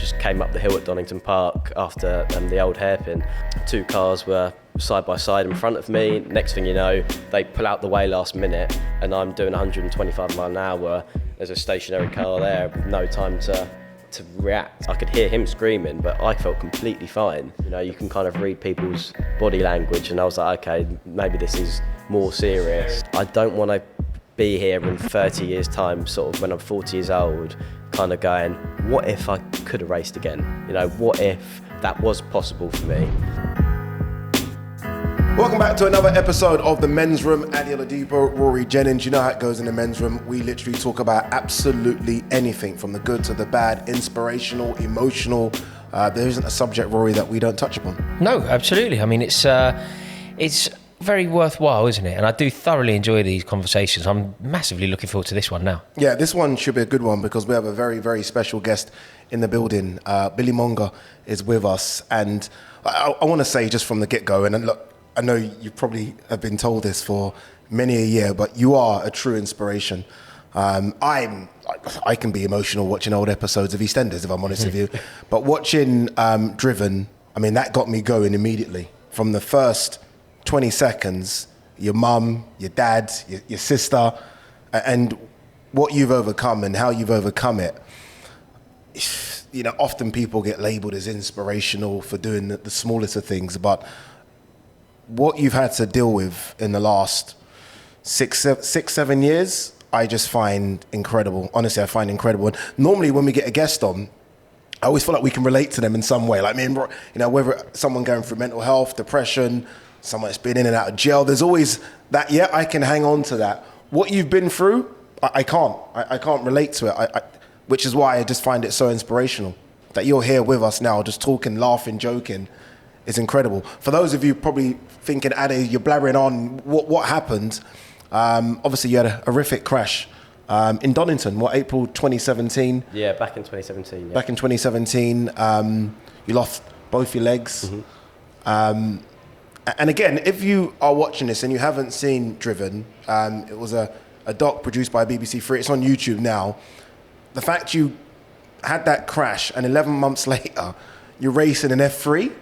just came up the hill at Donington Park after the old hairpin. 2 cars were side by side in front of me. Next thing you know, they pull out the way last minute and I'm doing 125 mile an hour. There's a stationary car there with no time to react. I could hear him screaming, but I felt completely fine. You know, you can kind of read people's body language, and I was like, okay, maybe this is more serious. I don't want to be here in 30 years' time, sort of when I'm 40 years old, kind of going, what if I could have raced again? You know, what if that was possible for me? Welcome back to another episode of The Men's Room. Ade Oladipo Rory Jennings. You know how it goes in the men's room. We literally talk about absolutely anything, from the good to the bad, inspirational, emotional. There isn't a subject, Rory, that we don't touch upon. No, absolutely. I mean, it's very worthwhile, isn't it? And I do thoroughly enjoy these conversations. I'm massively looking forward to this one now. Yeah, this one should be a good one because we have a very, very special guest in the building. Billy Monger is with us. And I want to say just from the get-go, and look, I know you probably have been told this for many a year, but you are a true inspiration. I can be emotional watching old episodes of EastEnders, if I'm honest with you. But watching Driven, I mean, that got me going immediately. From the first 20 seconds, your mum, your dad, your sister, and what you've overcome and how you've overcome it. You know, often people get labelled as inspirational for doing the smallest of things, but what you've had to deal with in the last 7 years, I just find incredible. Honestly, I find incredible. And normally when we get a guest on, I always feel like we can relate to them in some way. Like, I mean, you know, whether someone going through mental health, depression, someone that's been in and out of jail, there's always that, yeah, I can hang on to that. What you've been through, I can't. I can't relate to it, which is why I just find it so inspirational. That you're here with us now, just talking, laughing, joking. It's incredible. For those of you probably thinking, Ade, you're blabbering on, what happened? Obviously, you had a horrific crash in Donington, April 2017? Yeah, back in 2017. Yeah. Back in 2017, you lost both your legs. Mm-hmm. And again, if you are watching this and you haven't seen Driven, it was a doc produced by BBC Three. It's on YouTube now. The fact you had that crash and 11 months later, you're racing an Ep5.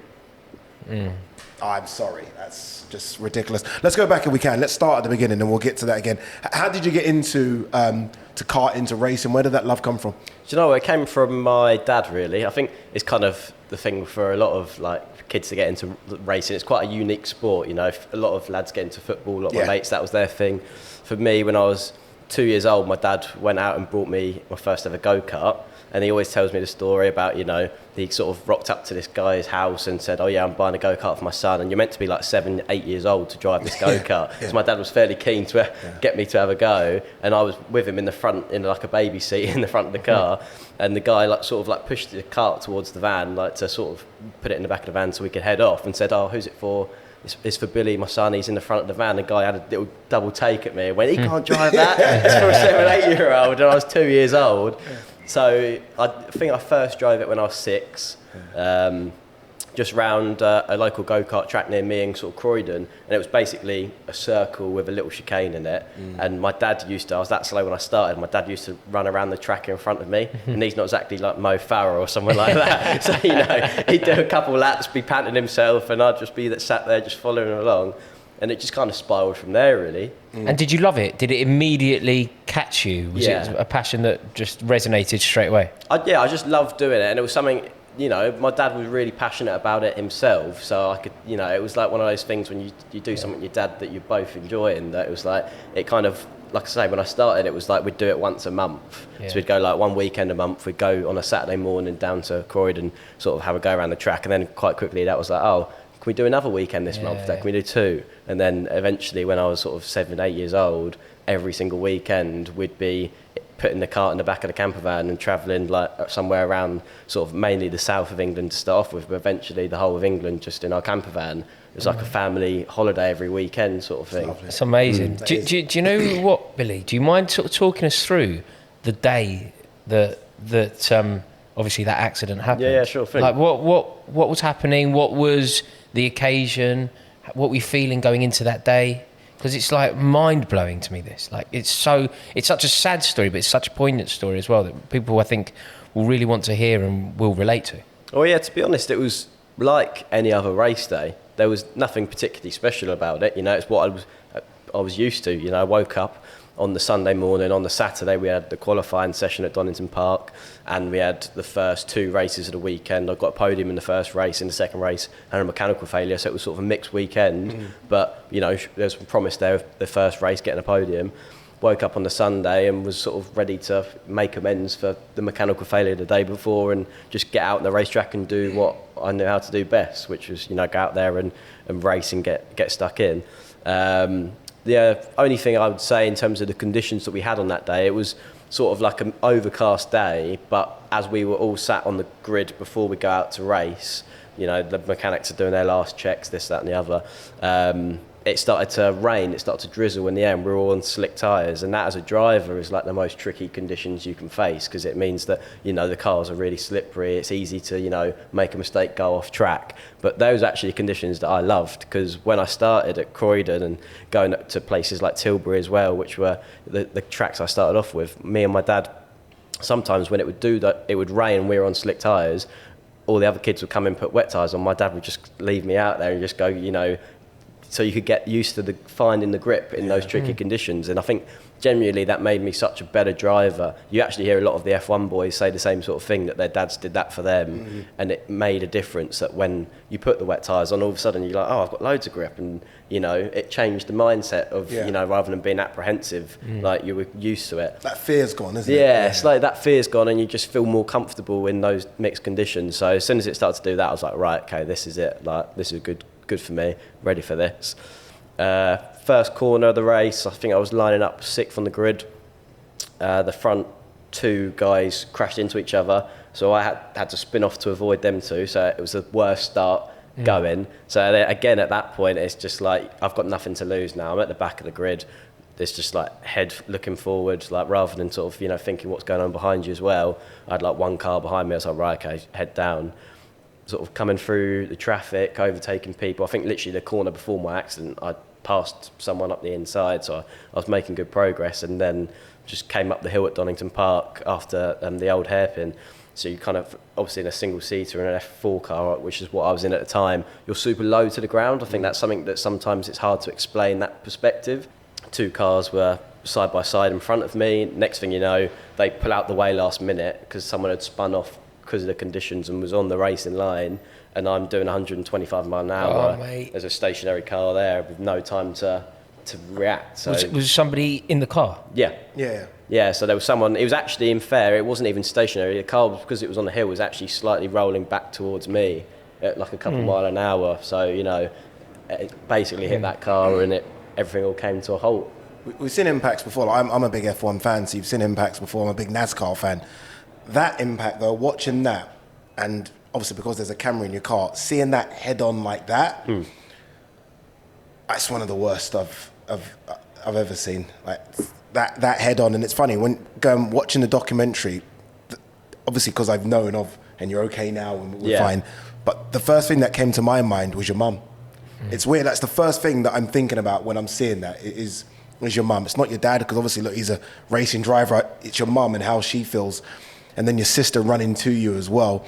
Oh, I'm sorry, that's just ridiculous. Let's go back if we can. Let's start at the beginning and we'll get to that again. How did you get into into racing? Where did that love come from? Do you know, it came from my dad, really. I think it's kind of the thing for a lot of like kids to get into racing. It's quite a unique sport, you know. A lot of lads get into football, a lot of my mates, that was their thing. For me, when I was 2 years old, my dad went out and bought me my first ever go-kart. And he always tells me the story about, you know, he sort of rocked up to this guy's house and said, oh yeah, I'm buying a go-kart for my son. And you're meant to be like 7, 8 years old to drive this go-kart. So my dad was fairly keen to get me to have a go. And I was with him in the front, in like a baby seat in the front of the car. And the guy like sort of like pushed the cart towards the van, like to sort of put it in the back of the van so we could head off, and said, oh, who's it for? It's for Billy, my son. He's in the front of the van. The guy had a little double take at me and went, he can't drive that. It's for a 7, 8 year old. And I was 2 years old. So I think I first drove it when I was 6, just round a local go-kart track near me in sort of Croydon, and it was basically a circle with a little chicane in it. And my dad I was that slow when I started, my dad used to run around the track in front of me, and he's not exactly like Mo Farah or someone like that. So, you know, he'd do a couple laps, be panting himself, and I'd just be sat there just following along. And it just kind of spiraled from there, really. And did you love it? Did it immediately catch you? Was it a passion that just resonated straight away? I just loved doing it. And it was something, you know, my dad was really passionate about it himself. So I could, you know, it was like one of those things when you do something with your dad that you both enjoy. And that it was like, it kind of, like I say, when I started, it was like we'd do it once a month. Yeah. So we'd go like one weekend a month. We'd go on a Saturday morning down to Croydon, sort of have a go around the track. And then quite quickly that was like, oh, can we do another weekend this month? Can we do 2? And then eventually when I was sort of 7, 8 years old, every single weekend we'd be putting the cart in the back of the camper van and travelling like somewhere around sort of mainly the south of England to start off with, but eventually the whole of England just in our camper van. It was like a family holiday every weekend sort of thing. It's amazing. Do you know what, Billy? Do you mind sort of talking us through the day that obviously that accident happened? Yeah, sure thing. Like what was happening? What was the occasion? What were you feeling going into that day? Because it's like mind-blowing to me, this. Like it's such a sad story, but it's such a poignant story as well that people, I think, really want to hear and will relate to? Oh yeah, to be honest, it was like any other race day. There was nothing particularly special about it. You know, it's what I was used to. You know, I woke up on the Sunday morning. On the Saturday, we had the qualifying session at Donington Park, and we had the first 2 races of the weekend. I got a podium in the first race. In the second race, and a mechanical failure, so it was sort of a mixed weekend. But you know, there's a promise there of the first race getting a podium. Woke up on the Sunday and was sort of ready to make amends for the mechanical failure the day before, and just get out on the racetrack and do what I knew how to do best, which was, you know, go out there and race and get stuck in. The only thing I would say in terms of the conditions that we had on that day, it was sort of like an overcast day, but as we were all sat on the grid before we go out to race, you know, the mechanics are doing their last checks, this, that and the other. It started to rain, it started to drizzle in the air, and we were all on slick tyres, and that as a driver is like the most tricky conditions you can face, because it means that, you know, the cars are really slippery, it's easy to, you know, make a mistake, go off track. But those are actually conditions that I loved, because when I started at Croydon and going up to places like Tilbury as well, which were the tracks I started off with, me and my dad, sometimes when it would do that, it would rain and we were on slick tyres, all the other kids would come and put wet tyres on, my dad would just leave me out there and just go, you know, so you could get used to finding the grip in those tricky conditions. And I think generally that made me such a better driver. You actually hear a lot of the F1 boys say the same sort of thing, that their dads did that for them, and it made a difference that when you put the wet tyres on, all of a sudden you're like, oh, I've got loads of grip, and you know, it changed the mindset of, you know, rather than being apprehensive, like you were used to it. That fear's gone, isn't it? Yeah, it's like that fear's gone, and you just feel more comfortable in those mixed conditions. So as soon as it started to do that, I was like, right, okay, this is it. Like, this is good for me, ready for this. First corner of the race, I think I was lining up 6th on the grid. The front 2 guys crashed into each other, so I had to spin off to avoid them 2, so it was the worst start going. So again, at that point, it's just like, I've got nothing to lose now. I'm at the back of the grid. It's just like head looking forward, like rather than sort of, you know, thinking what's going on behind you as well. I had like 1 car behind me. I was like, right, okay, head down. Sort of coming through the traffic, overtaking people. I think literally the corner before my accident, I passed someone up the inside, so I was making good progress, and then just came up the hill at Donington Park after the old hairpin. So you kind of, obviously in a single-seater in an F4 car, which is what I was in at the time, you're super low to the ground. I think that's something that sometimes it's hard to explain, that perspective. 2 cars were side by side in front of me. Next thing you know, they pull out the way last minute because someone had spun off because of the conditions and was on the racing line, and I'm doing 125 mile an hour. There's a stationary car there with no time to react. So was somebody in the car? Yeah, so there was someone. It was actually, in fair, it wasn't even stationary. The car, because it was on the hill, was actually slightly rolling back towards me at like a couple mile an hour. So, you know, it basically hit that car, and everything all came to a halt. We've seen impacts before. Like, I'm a big F1 fan, so you've seen impacts before. I'm a big NASCAR fan. That impact, though, watching that, and obviously because there's a camera in your car, seeing that head on like that, that's one of the worst I've ever seen. Like that head on. And it's funny when watching the documentary, obviously because I've known of, and you're okay now and we're fine. But the first thing that came to my mind was your mum. It's weird. That's the first thing that I'm thinking about when I'm seeing that is your mum. It's not your dad, because obviously, look, he's a racing driver. It's your mum and how she feels. And then your sister running to you as well.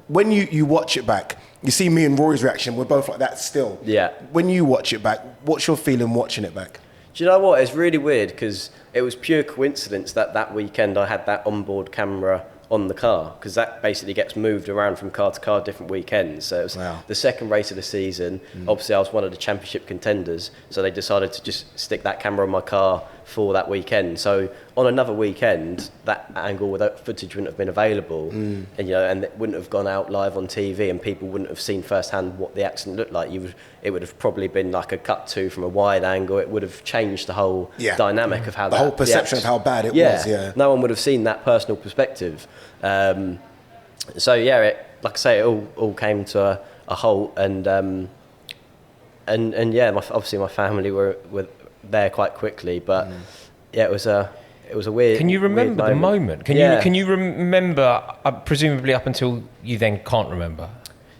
When you watch it back, you see me and Rory's reaction, we're both like that still. Yeah. When you watch it back, what's your feeling watching it back? Do you know what? It's really weird, because it was pure coincidence that weekend I had that onboard camera on the car, because that basically gets moved around from car to car different weekends. So it was the second race of the season. Obviously I was one of the championship contenders, so they decided to just stick that camera on my car for that weekend. So on another weekend, that angle with that footage wouldn't have been available, and you know, and it wouldn't have gone out live on TV, and people wouldn't have seen firsthand what the accident looked like. It would have probably been like a cut to from a wide angle. It would have changed the whole dynamic of how the whole perception of how bad it was. Yeah, no one would have seen that personal perspective. So yeah, like I say, it all came to a halt, and yeah, obviously my family were there quite quickly, but yeah, it was a weird. Can you remember the moment? Can you remember? Presumably up until you then can't remember.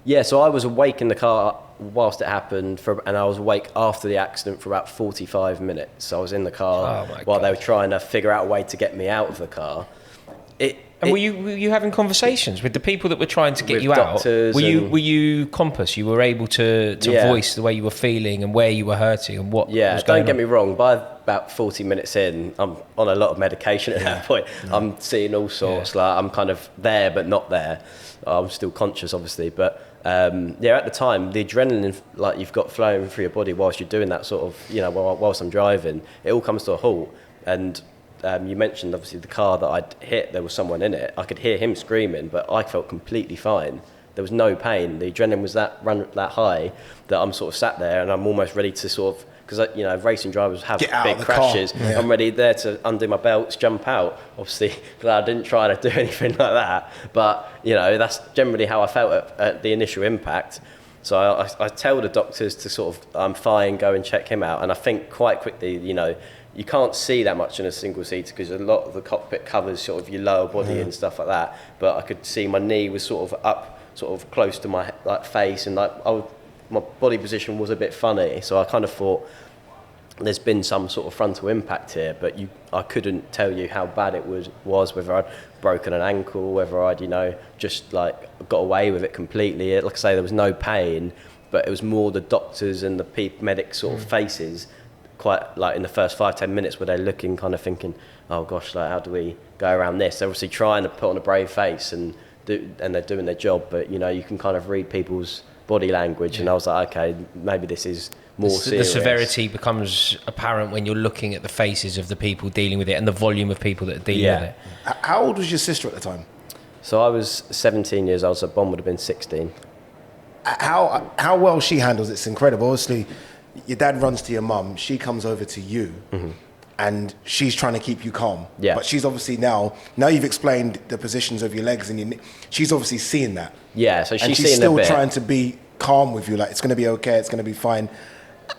Yeah, so I was awake in the car whilst it happened, and I was awake after the accident for about 45 minutes. So I was in the car while they were trying to figure out a way to get me out of the car. And were you having conversations with the people that were trying to get with you out? doctors Were you compass? You were able to voice the way you were feeling and where you were hurting and what was going on? Don't get me wrong. By about 40 minutes in, I'm on a lot of medication at that point. I'm seeing all sorts. Like I'm kind of there but not there. I'm still conscious, obviously, but at the time, the adrenaline like you've got flowing through your body whilst you're doing that sort of, whilst I'm driving, it all comes to a halt. And you mentioned obviously the car that I'd hit, there was someone in it. I could hear him screaming, but I felt completely fine. There was no pain. The adrenaline was that high that I'm sort of sat there and I'm almost ready to sort of, because racing drivers have big crashes. Yeah. I'm ready there to undo my belts, jump out. Obviously, glad I didn't try to do anything like that. But that's generally how I felt at the initial impact. So I tell the doctors to sort of, I'm fine, go and check him out. And I think quite quickly, you can't see that much in a single seater because a lot of the cockpit covers sort of your lower body and stuff like that. But I could see my knee was sort of up, sort of close to my face, and my body position was a bit funny. So I kind of thought there's been some sort of frontal impact here, but I couldn't tell you how bad it was, whether I'd broken an ankle, whether I'd just like got away with it completely. Like I say, there was no pain, but it was more the doctors and the medics sort of faces. Quite like in the first 5-10 minutes where they're looking, kind of thinking, oh gosh, like how do we go around this? They're obviously trying to put on a brave face and they're doing their job, but you can kind of read people's body language. And I was like, okay, maybe this is more serious. The severity becomes apparent when you're looking at the faces of the people dealing with it and the volume of people that are dealing with it. How old was your sister at the time? So I was 17 years old, so Bon would have been 16. How well she handles it's incredible. Obviously, your dad runs to your mum, she comes over to you, and she's trying to keep you calm. Yeah. But she's obviously now you've explained the positions of your legs and your she's obviously seeing that. Yeah, so she's still trying to be calm with you, like it's going to be okay, it's going to be fine.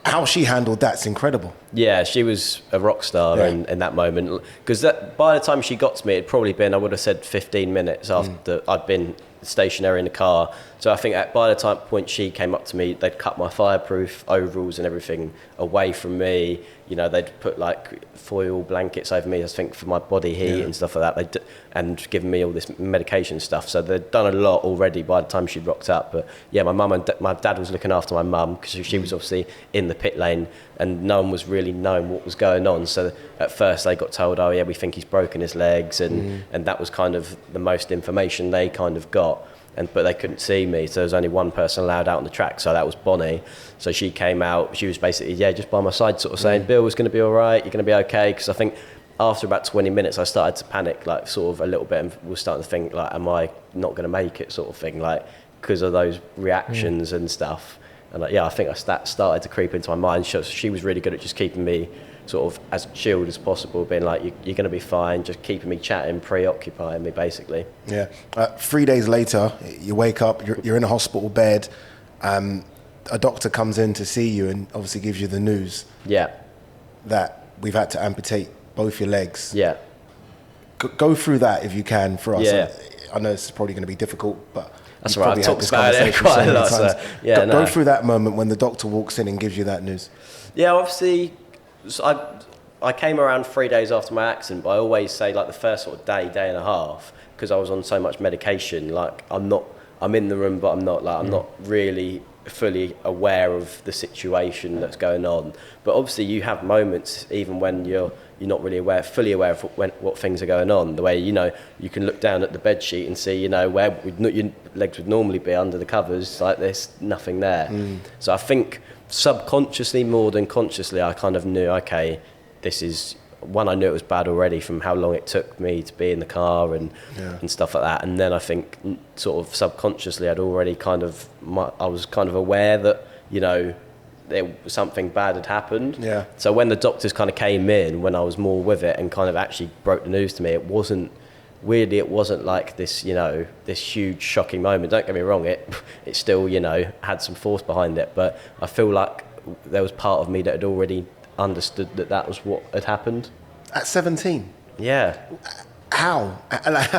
How she handled that's incredible. Yeah, she was a rock star in that moment. Because by the time she got to me, it'd probably been, I would have said 15 minutes after I'd been stationary in the car. So I think by the point she came up to me, they'd cut my fireproof overalls and everything away from me. They'd put like foil blankets over me, I think, for my body heat and stuff like that. And given me all this medication stuff. So they'd done a lot already by the time she'd rocked up. But yeah, my mum and my dad was looking after my mum because she was obviously in the pit lane and no one was really knowing what was going on. So at first they got told, oh yeah, we think he's broken his legs. And that was kind of the most information they kind of got. But they couldn't see me, so there was only one person allowed out on the track, so that was Bonnie. So she came out, she was basically, just by my side, sort of saying, Bill, was going to be all right, you're going to be okay, because I think after about 20 minutes I started to panic, like sort of a little bit, and was starting to think, like, am I not going to make it, sort of thing, like, because of those reactions and stuff. And I think that started to creep into my mind. She was really good at just keeping me sort of as chilled as possible, being like, you're going to be fine, just keeping me chatting, preoccupying me, basically. Yeah. 3 days later, you wake up, you're in a hospital bed, a doctor comes in to see you and obviously gives you the news that we've had to amputate both your legs. Yeah. Go through that if you can for us. Yeah. I know it's probably going to be difficult, but that's right, I've talked about it quite a lot. So, go through that moment when the doctor walks in and gives you that news. Yeah, obviously, so I came around 3 days after my accident, but I always say like the first sort of day and a half, because I was on so much medication, like I'm in the room, but I'm not really fully aware of the situation that's going on. But obviously you have moments, even when you're not really fully aware of what things are going on. The way, you can look down at the bed sheet and see, where your legs would normally be under the covers, like there's nothing there. So I think subconsciously more than consciously, I kind of knew, okay, this is one, I knew it was bad already from how long it took me to be in the car and stuff like that. And then I think sort of subconsciously I'd already I was kind of aware that, something bad had happened. Yeah. So when the doctors kind of came in, when I was more with it and kind of actually broke the news to me, it wasn't like this, this huge shocking moment. Don't get me wrong, it still, had some force behind it, but I feel like there was part of me that had already understood that was what had happened. At 17? Yeah. How? Like,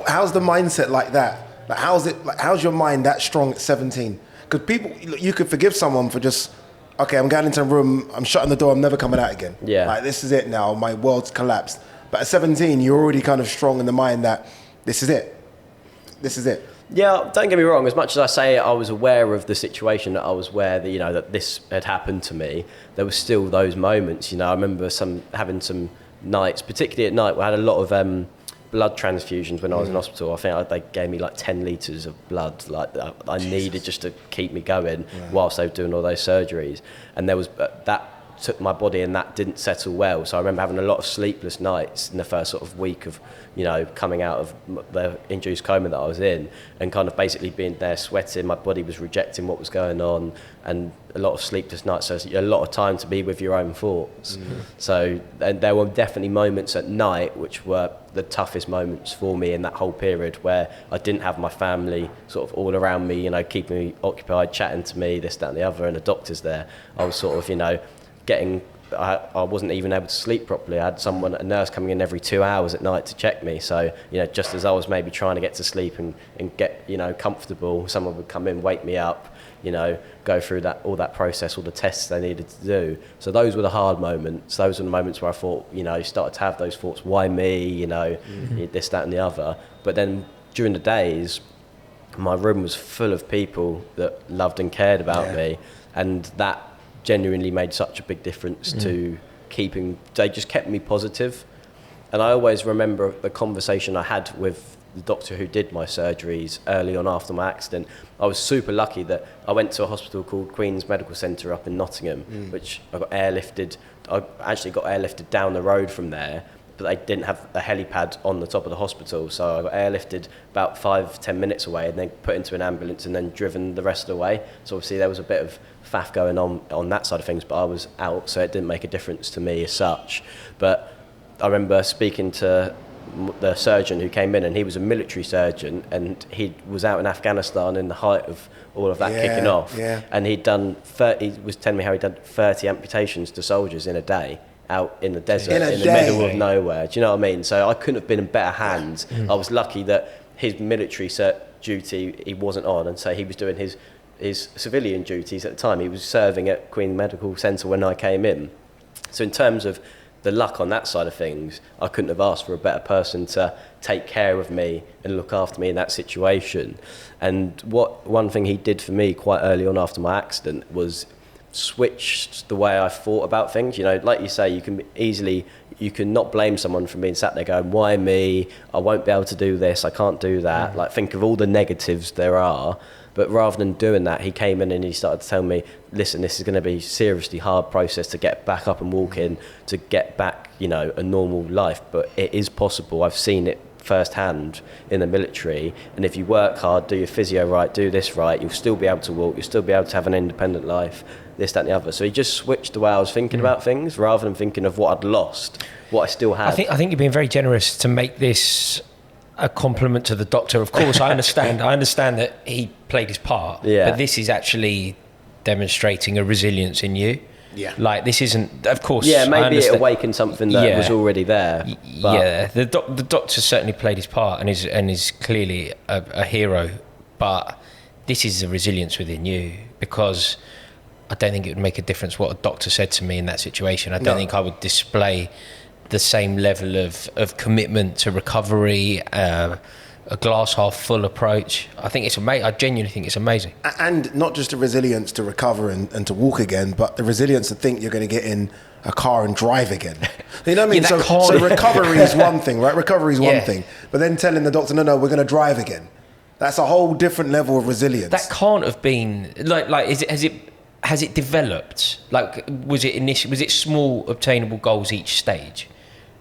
how's the mindset like that? Like, how's your mind that strong at 17? Because you could forgive someone for just, okay, I'm going into a room, I'm shutting the door, I'm never coming out again. Yeah. Like, this is it now, my world's collapsed. But at 17, you're already kind of strong in the mind that this is it. This is it. Yeah, don't get me wrong. As much as I say I was aware of the situation, that I was aware that, you know, that this had happened to me, there was still those moments. You know, I remember having some nights, particularly at night, where I had a lot of blood transfusions when I was in hospital. I think they gave me like 10 litres of blood, like that I needed just to keep me going whilst they were doing all those surgeries. And there was that took my body, and that didn't settle well. So I remember having a lot of sleepless nights in the first sort of week of, you know, coming out of the induced coma that I was in, and kind of basically being there sweating. My body was rejecting what was going on, and a lot of sleepless nights. So a lot of time to be with your own thoughts. So and there were definitely moments at night which were the toughest moments for me in that whole period, where I didn't have my family sort of all around me, you know, keeping me occupied, chatting to me, this, that and the other, and the doctor's there. I was sort of, you know, I wasn't even able to sleep properly. I had a nurse coming in every 2 hours at night to check me. So, you know, just as I was maybe trying to get to sleep and get, you know, comfortable, someone would come in, wake me up, you know, go through all that process, all the tests they needed to do. So those were the hard moments. Those were the moments where I thought, you know, started to have those thoughts, why me, you know, this, that and the other. But then during the days, my room was full of people that loved and cared about me, and that genuinely made such a big difference to they just kept me positive. And I always remember the conversation I had with the doctor who did my surgeries early on after my accident. I was super lucky that I went to a hospital called Queen's Medical Centre up in Nottingham, which I got airlifted. I actually got airlifted down the road from there, but they didn't have a helipad on the top of the hospital. So I got airlifted about 5-10 minutes away, and then put into an ambulance and then driven the rest of the way. So obviously there was a bit of faff going on that side of things, but I was out, so it didn't make a difference to me as such. But I remember speaking to the surgeon who came in, and he was a military surgeon, and he was out in Afghanistan in the height of all of that kicking off. And he was telling me how he'd done 30 amputations to soldiers in a day, out in the desert, in the middle of nowhere. Do you know what I mean? So I couldn't have been in better hands. I was lucky that his military duty he wasn't on, and so he was doing his civilian duties at the time. He was serving at Queen Medical Centre when I came in. So in terms of the luck on that side of things, I couldn't have asked for a better person to take care of me and look after me in that situation. And one thing he did for me quite early on after my accident was switched the way I thought about things. You know, like you say, you can not blame someone for being sat there going, why me? I won't be able to do this, I can't do that. Like, think of all the negatives there are. But rather than doing that, he came in and he started to tell me, listen, this is going to be a seriously hard process to get back up and walking, to get back, you know, a normal life. But it is possible. I've seen it firsthand in the military. And if you work hard, do your physio right, do this right, you'll still be able to walk, you'll still be able to have an independent life, this, that and the other. So he just switched the way I was thinking about things, rather than thinking of what I'd lost, what I still had. I think you're being very generous to make this a compliment to the doctor. Of course, I understand that he played his part, but this is actually demonstrating a resilience in you. Like, this isn't, of course. Maybe it awakened something that was already there. But the doctor certainly played his part and is clearly a hero. But this is a resilience within you, because I don't think it would make a difference what a doctor said to me in that situation. I don't think I would display the same level of commitment to recovery, a glass half full approach. I think it's amazing. I genuinely think it's amazing. And not just the resilience to recover and to walk again, but the resilience to think you're going to get in a car and drive again. You know what I mean? So recovery is one thing, right? Recovery is one thing. But then telling the doctor, no, we're going to drive again. That's a whole different level of resilience. That can't have been has it developed? Like, was it small obtainable goals each stage?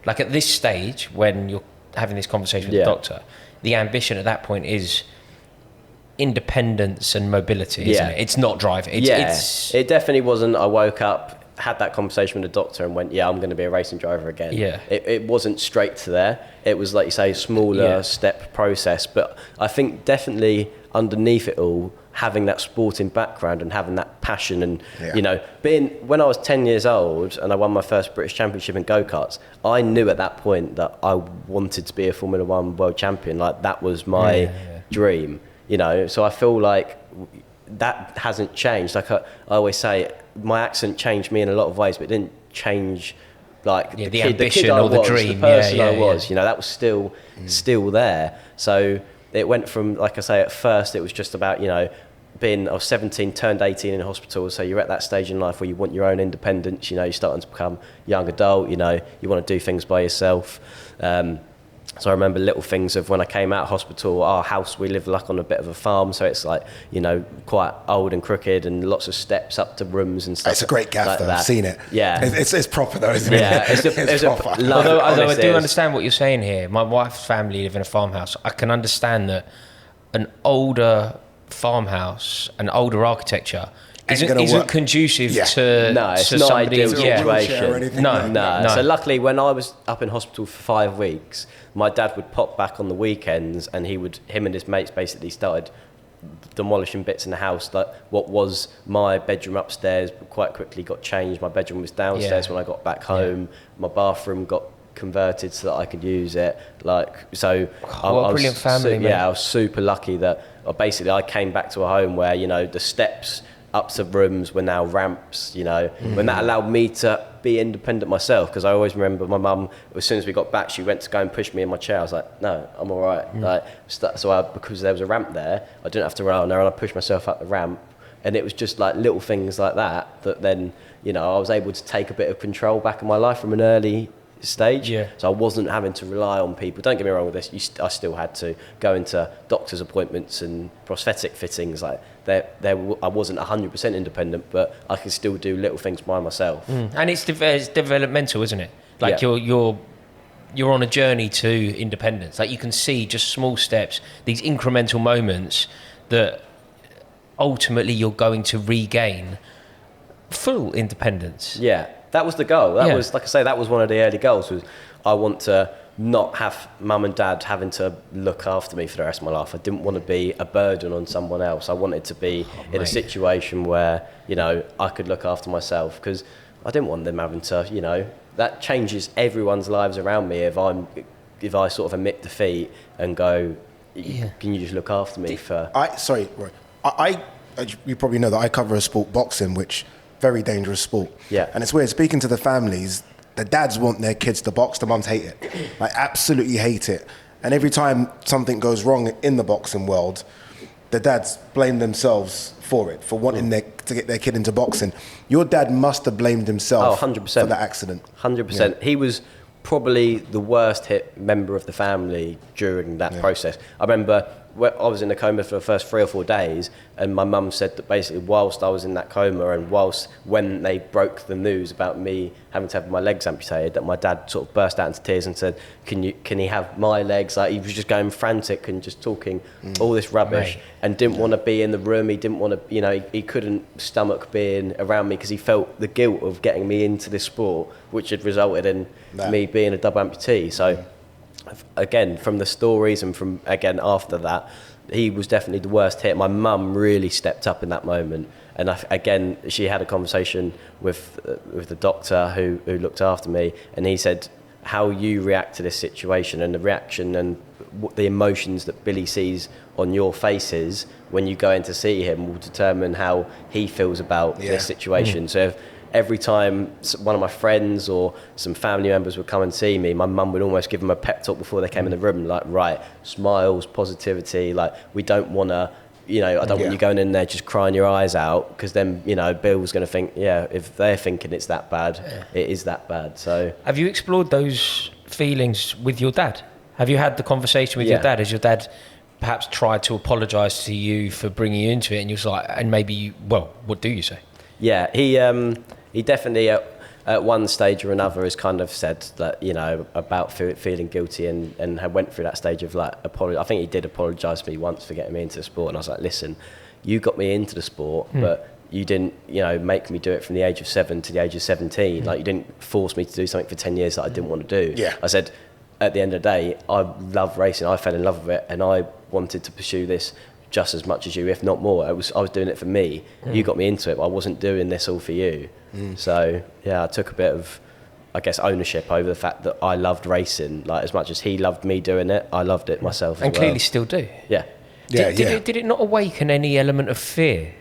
Like, at this stage, when you're having this conversation with the doctor, the ambition at that point is independence and mobility, isn't it? It's not driving. It definitely wasn't. I woke up, had that conversation with the doctor and went, I'm going to be a racing driver again. It wasn't straight to there. It was, like you say, a smaller step process. But I think definitely underneath it all, having that sporting background and having that passion and, you know, when I was 10 years old and I won my first British Championship in go-karts, I knew at that point that I wanted to be a Formula One world champion. Like, that was my dream, you know. So I feel like that hasn't changed. Like I always say, my accent changed me in a lot of ways, but it didn't change like the ambition kid I or the was, dream, the person I was, yeah. you know, that was still there. So it went from, like I say, at first it was just about, you know, I was 17, turned 18 in hospital, so you're at that stage in life where you want your own independence, you know, you're starting to become young adult, you know, you want to do things by yourself. So I remember little things of when I came out of hospital, our house, we live like on a bit of a farm, so it's like, you know, quite old and crooked and lots of steps up to rooms and stuff. It's a great gaff like though, that. I've seen it. Yeah. It's proper though, isn't it? Yeah, it's proper. Although I do understand what you're saying here. My wife's family live in a farmhouse. I can understand that an older farmhouse, an older architecture isn't conducive to it's not somebody's situation. No. So luckily, when I was up in hospital for 5 weeks, my dad would pop back on the weekends, and him and his mates basically started demolishing bits in the house. Like what was my bedroom upstairs, but quite quickly got changed. My bedroom was downstairs when I got back home. My bathroom got converted so that I could use it. Like so, what a brilliant family. Man. I was super lucky that basically I came back to a home where, you know, the steps up to rooms were now ramps, you know, when that allowed me to be independent myself. Because I always remember my mum, as soon as we got back, she went to go and push me in my chair. I was like, no, I'm all right. Like, because there was a ramp there, I didn't have to rely on her, and I pushed myself up the ramp. And it was just like little things like that then, you know, I was able to take a bit of control back in my life from an early stage. So I wasn't having to rely on people. Don't get me wrong with this, I still had to go into doctor's appointments and prosthetic fittings. Like I wasn't 100% independent, but I could still do little things by myself. And it's developmental, isn't it? Like you're on a journey to independence. Like you can see just small steps, these incremental moments that ultimately you're going to regain full independence. Yeah. That was the goal. That was, like I say, that was one of the early goals. Was I want to not have mum and dad having to look after me for the rest of my life. I didn't want to be a burden on someone else. I wanted to be in a situation where, you know, I could look after myself, because I didn't want them having to, you know, that changes everyone's lives around me if I sort of admit defeat and go, can you just look after me you probably know that I cover a sport, boxing, which very dangerous sport. Yeah. And it's weird, speaking to the families, the dads want their kids to box, the mums hate it. Like, absolutely hate it. And every time something goes wrong in the boxing world, the dads blame themselves for it, for wanting to get their kid into boxing. Your dad must have blamed himself 100%. for that accident. 100%. Yeah. He was probably the worst hit member of the family during that process. I remember I was in a coma for the first 3 or 4 days, and my mum said that basically whilst I was in that coma, and when they broke the news about me having to have my legs amputated, that my dad sort of burst out into tears and said, can he have my legs? Like, he was just going frantic and just talking all this rubbish, and didn't want to be in the room. He didn't want to, you know, he couldn't stomach being around me because he felt the guilt of getting me into this sport, which had resulted in me being a double amputee. So again, from the stories and from, again, after that, he was definitely the worst hit. My mum really stepped up in that moment. And again, she had a conversation with the doctor who looked after me, and he said, how you react to this situation and the reaction and the emotions that Billy sees on your faces when you go in to see him will determine how he feels about this situation. So if every time one of my friends or some family members would come and see me, my mum would almost give them a pep talk before they came in the room, like, right, smiles, positivity, like, we don't want to, you know, I don't want you going in there just crying your eyes out, because then, you know, Bill's going to think, if they're thinking it's that bad, it is that bad. So have you explored those feelings with your dad? Have you had the conversation with your dad? Has your dad perhaps tried to apologise to you for bringing you into it, and you was like, and maybe, what do you say? Yeah, he definitely at one stage or another has kind of said that, you know, about feeling guilty and had went through that stage of like apology. I think he did apologise to me once for getting me into the sport, and I was like, listen, you got me into the sport, but you didn't, you know, make me do it from the age of 7 to the age of 17. Like, you didn't force me to do something for 10 years that I didn't want to do. I said, at the end of the day, I love racing, I fell in love with it, and I wanted to pursue this just as much as you, if not more. I was doing it for me. You got me into it, but I wasn't doing this all for you. So I took a bit of, I guess, ownership over the fact that I loved racing. Like, as much as he loved me doing it, I loved it myself. And clearly still do. Yeah. Did it not awaken any element of fear?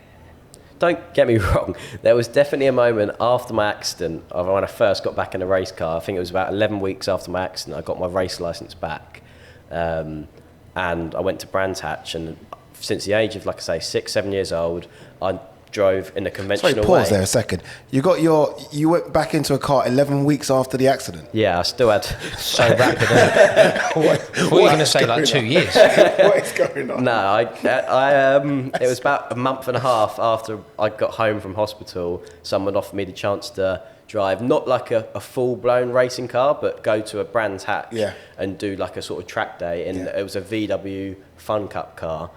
don't get me wrong, there was definitely a moment after my accident, when I first got back in a race car. I think it was about 11 weeks after my accident, I got my race licence back. And I went to Brands Hatch, and since the age of, like I say, 6-7 years old, I drove in a conventional way. Pause there a second. You went back into a car 11 weeks after the accident? Yeah, I still had... So rapid, isn't it? What were you going to say, like 2 years? What is going on? No, it was about a month and a half after I got home from hospital, someone offered me the chance to drive, not like a full-blown racing car, but go to a Brands Hatch and do like a sort of track day. And it was a VW Fun Cup car.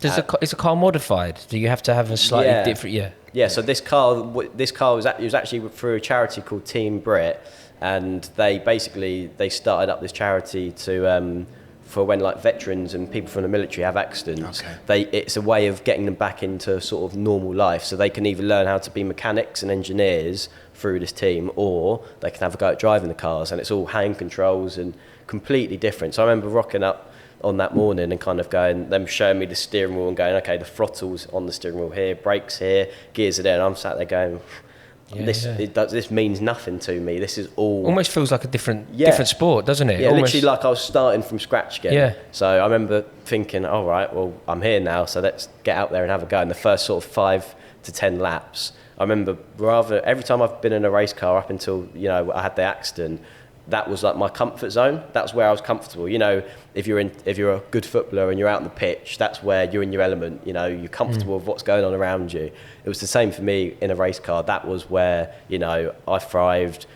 Is the car modified? Do you have to have a slightly different? Yeah. So this car was actually through a charity called Team Brit, and they started up this charity to for when like veterans and people from the military have accidents. It's a way of getting them back into sort of normal life, so they can either learn how to be mechanics and engineers through this team, or they can have a go at driving the cars, and it's all hand controls and completely different. So I remember rocking up on that morning and kind of them showing me the steering wheel and going, okay, the throttle's on the steering wheel here, brakes here, gears are there, and I'm sat there going, this means nothing to me. This is all... Almost feels like a different sport, doesn't it? Yeah, literally like I was starting from scratch again. Yeah. So I remember thinking, all right, well, I'm here now, so let's get out there and have a go. And the first sort of 5 to 10 laps, I remember every time I've been in a race car up until, I had the accident, that was like my comfort zone. That's where I was comfortable. If you're a good footballer and you're out on the pitch, that's where you're in your element. You're comfortable with what's going on around you. It was the same for me in a race car. That was where I thrived.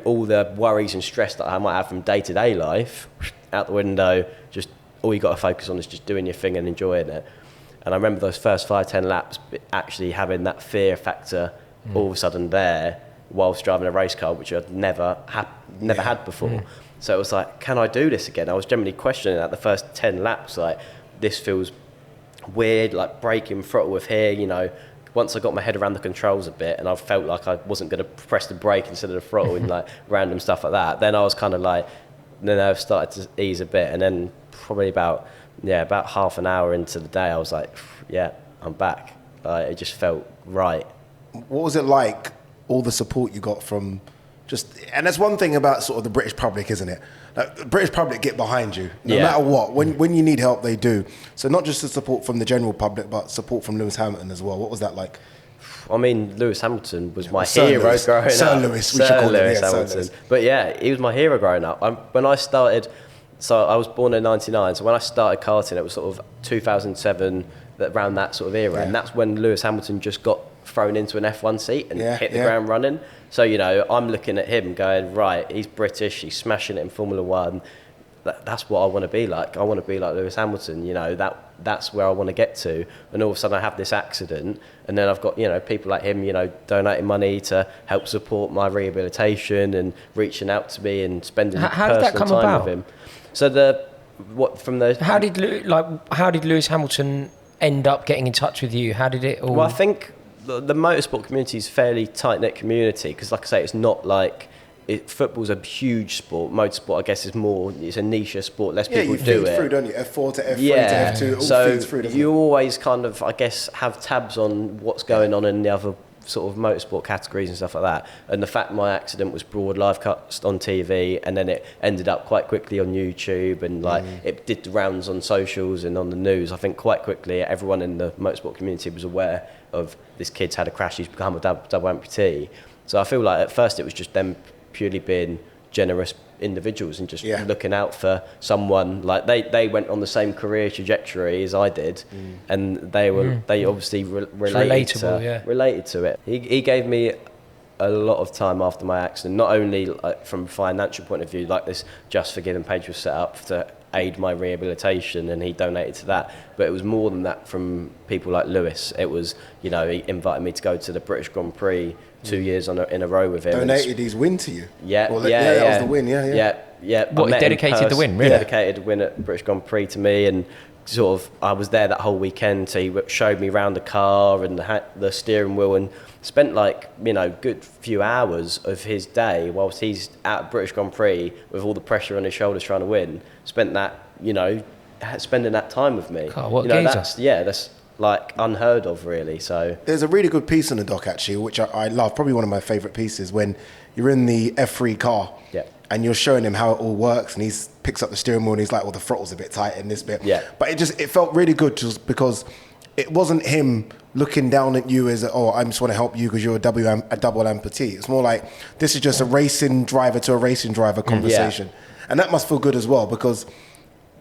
All the worries and stress that I might have from day-to-day life out the window. Just all you got to focus on is just doing your thing and enjoying it. And I remember those first 5-10 laps actually having that fear factor all of a sudden there, whilst driving a race car, which I'd never had before. So it was like, can I do this again? I was generally questioning that the first 10 laps, like, this feels weird, like braking throttle with here, once I got my head around the controls a bit and I felt like I wasn't going to press the brake instead of the throttle and like random stuff like that, then I was kind of like, then I started to ease a bit, and then probably about half an hour into the day, I was like, I'm back. It just felt right. What was it like, all the support you got from and that's one thing about sort of the British public, isn't it? Like, the British public get behind you no matter what. When you need help, they do. So not just the support from the general public, but support from Lewis Hamilton as well. What was that like? I mean, Lewis Hamilton was my hero growing up. Sir Lewis, we should call him Hamilton. But yeah, he was my hero growing up. When I started, so I was born in '99. So when I started karting, it was sort of 2007, around that sort of era, and that's when Lewis Hamilton just got thrown into an F1 seat and hit the ground running. So, I'm looking at him going, right, he's British, he's smashing it in Formula One. That's what I want to be like. I want to be like Lewis Hamilton, that's where I want to get to. And all of a sudden I have this accident, and then I've got, people like him, donating money to help support my rehabilitation and reaching out to me and spending personal time with him. So how did Lewis Hamilton end up getting in touch with you? How did it all... Well, I think the motorsport community is a fairly tight-knit community, because like I say, it's not like... football's a huge sport. Motorsport, I guess, it's a niche sport. Less people do it. Yeah, you feed through, don't you? F4 to F3 to F2, it all feeds through, doesn't it? You always kind of, I guess, have tabs on what's going on in the other sort of motorsport categories and stuff like that. And the fact my accident was broad live cast on TV, and then it ended up quite quickly on YouTube, and it did the rounds on socials and on the news. I think quite quickly everyone in the motorsport community was aware of this kid's had a crash, he's become a double amputee. So I feel like at first it was just them purely being generous individuals and just looking out for someone. Like they went on the same career trajectory as I did, and they obviously related to it. He gave me a lot of time after my accident, not only from a financial point of view, like this Just Forgiven page was set up to aid my rehabilitation, and he donated to that, but it was more than that from people like Lewis. It was, he invited me to go to the British Grand Prix 2 years in a row with him. Donated his win to you? That was the win, yeah. What, he dedicated the win, really? Dedicated the win at British Grand Prix to me, and sort of, I was there that whole weekend, so he showed me around the car and the steering wheel, and spent good few hours of his day whilst he's at British Grand Prix with all the pressure on his shoulders trying to win, spent that, spending that time with me. God, what geezer. That's like unheard of, really. So there's a really good piece in the doc actually, which I love. Probably one of my favourite pieces, when you're in the F3 car. Yeah. And you're showing him how it all works, and he picks up the steering wheel and he's like, well, the throttle's a bit tight in this bit. Yeah. But it felt really good just because it wasn't him looking down at you as, oh, I just want to help you because you're a double amputee. It's more like, this is just a racing driver to a racing driver conversation. Yeah. And that must feel good as well, because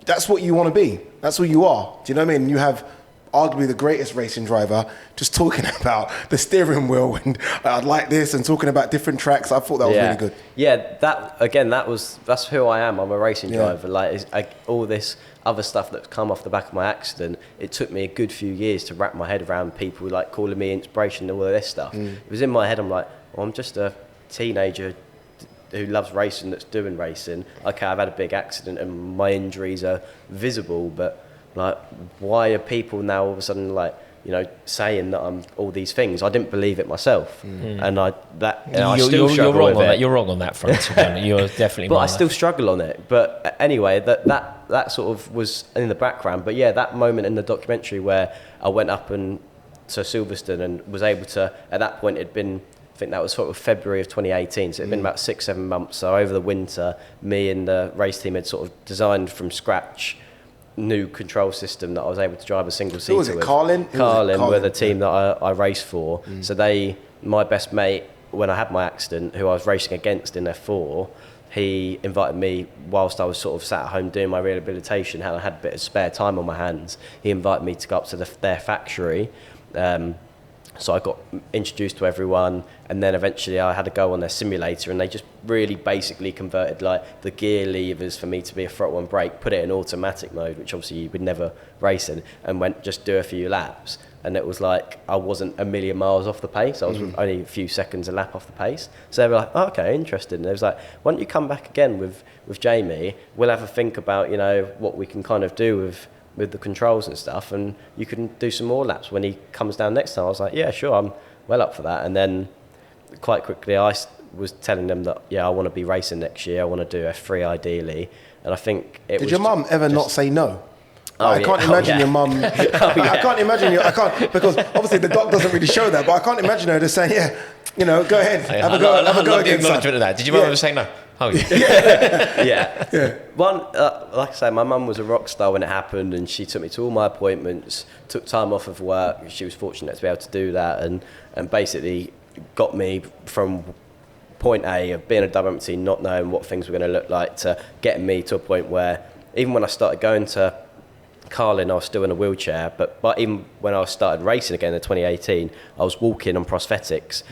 that's what you want to be. That's who you are. Do you know what I mean? You have arguably the greatest racing driver just talking about the steering wheel and I'd like this, and talking about different tracks. I thought that was really good. Yeah, that's who I am. I'm a racing driver. Like all this other stuff that's come off the back of my accident, it took me a good few years to wrap my head around people like calling me inspiration and all of this stuff. It was in my head, I'm like, well, I'm just a teenager who loves racing, that's doing racing. Okay, I've had a big accident and my injuries are visible, but like, why are people now all of a sudden like, you know, saying that I'm all these things? I didn't believe it myself, and I still struggle wrong with on it. that. You're wrong on that front. You're definitely. But I still struggle on it. But anyway, that sort of was in the background. But yeah, that moment in the documentary where I went up to Silverstone and was able to. At that point, it'd been. I think that was sort of February of 2018. So it'd been about 6-7 months. So over the winter, me and the race team had sort of designed from scratch new control system that I was able to drive a single seater with. Who was it, Carlin? Carlin were the team that I raced for. So my best mate, when I had my accident, who I was racing against in F4, he invited me whilst I was sort of sat at home doing my rehabilitation, and I had a bit of spare time on my hands. He invited me to go up to their factory. So I got introduced to everyone, and then eventually I had to go on their simulator, and they just really basically converted like the gear levers for me to be a throttle and brake, put it in automatic mode, which obviously you would never race in, and went just do a few laps. And it was like I wasn't a million miles off the pace. I was only a few seconds a lap off the pace. So they were like, oh, okay, interesting. And it was like, why don't you come back again with Jamie? We'll have a think about, you know, what we can kind of do with the controls and stuff, and you can do some more laps when he comes down next time. I was like, yeah, sure, I'm well up for that. And then quite quickly I was telling them that, yeah, I want to be racing next year. I want to do F3 ideally. And I think Did your mum ever not say no? I can't imagine your mum. I can't imagine I can't, because obviously the doc doesn't really show that, but I can't imagine her just saying, yeah, you know, go ahead, have a go again, son. That. Did your mum ever say no? Oh, yeah. One, like I say, my mum was a rock star when it happened, and she took me to all my appointments, took time off of work. She was fortunate to be able to do that, and basically got me from point A of being a double amputee, not knowing what things were going to look like, to getting me to a point where even when I started going to Carlin, I was still in a wheelchair, but even when I started racing again in 2018, I was walking on prosthetics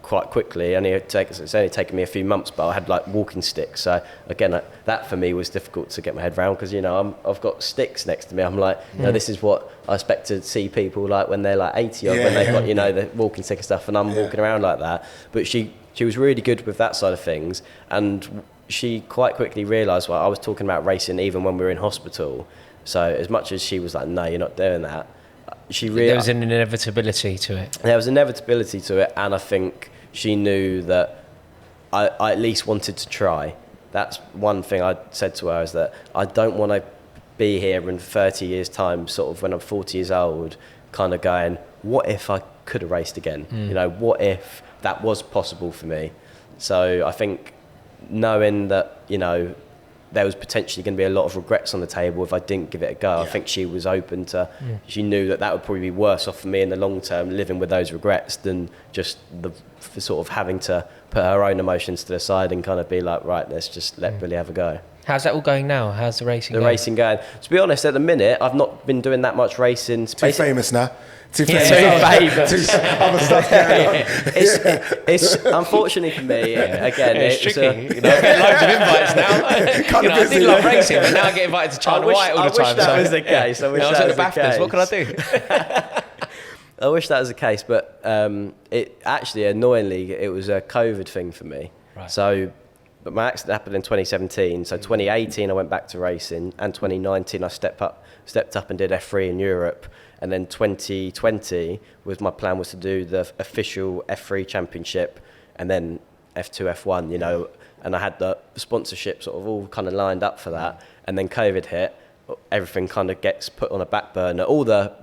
quite quickly. It's only taken me a few months, but I had like walking sticks. So again, that for me was difficult to get my head around, because, you know, I've got sticks next to me. I'm like, you know, this is what I expect to see people like when they're like 80 when they've got, you know, the walking stick and stuff, and I'm walking around like that. But she was really good with that side of things, and she quite quickly realised, well, I was talking about racing even when we were in hospital. So as much as she was like, no, you're not doing that, there was an inevitability to it. There was inevitability to it, and I think she knew that I at least wanted to try. That's one thing I said to her, is that I don't want to be here in 30 years' time, sort of when I'm 40 years old, kind of going, what if I could have raced again? You know, what if that was possible for me? So I think knowing that, you know, there was potentially going to be a lot of regrets on the table if I didn't give it a go. I think she was open to, she knew that would probably be worse off for me in the long term, living with those regrets, than just the sort of having to put her own emotions to the side and kind of be like, right, let's just let Billy have a go. How's that all going now? How's the racing going? The racing going. To be honest, at the minute, I've not been doing that much racing. Too famous now. Too famous. Other stuff going on. It's unfortunately for me, again, it's tricky. You know, I get loads of invites now. You know, I did love racing, but now I get invited to China White all the time. I wish that was the case. I was at the BAFTAs. What can I do? I wish that was the case, but it actually, annoyingly, it was a COVID thing for me. Right. So, but my accident happened in 2017. So 2018, I went back to racing, and 2019, I stepped up and did F3 in Europe. And then 2020 my plan was to do the official F3 championship, and then F2, F1, you know, and I had the sponsorship sort of all kind of lined up for that. And then COVID hit, everything kind of gets put on a back burner. All the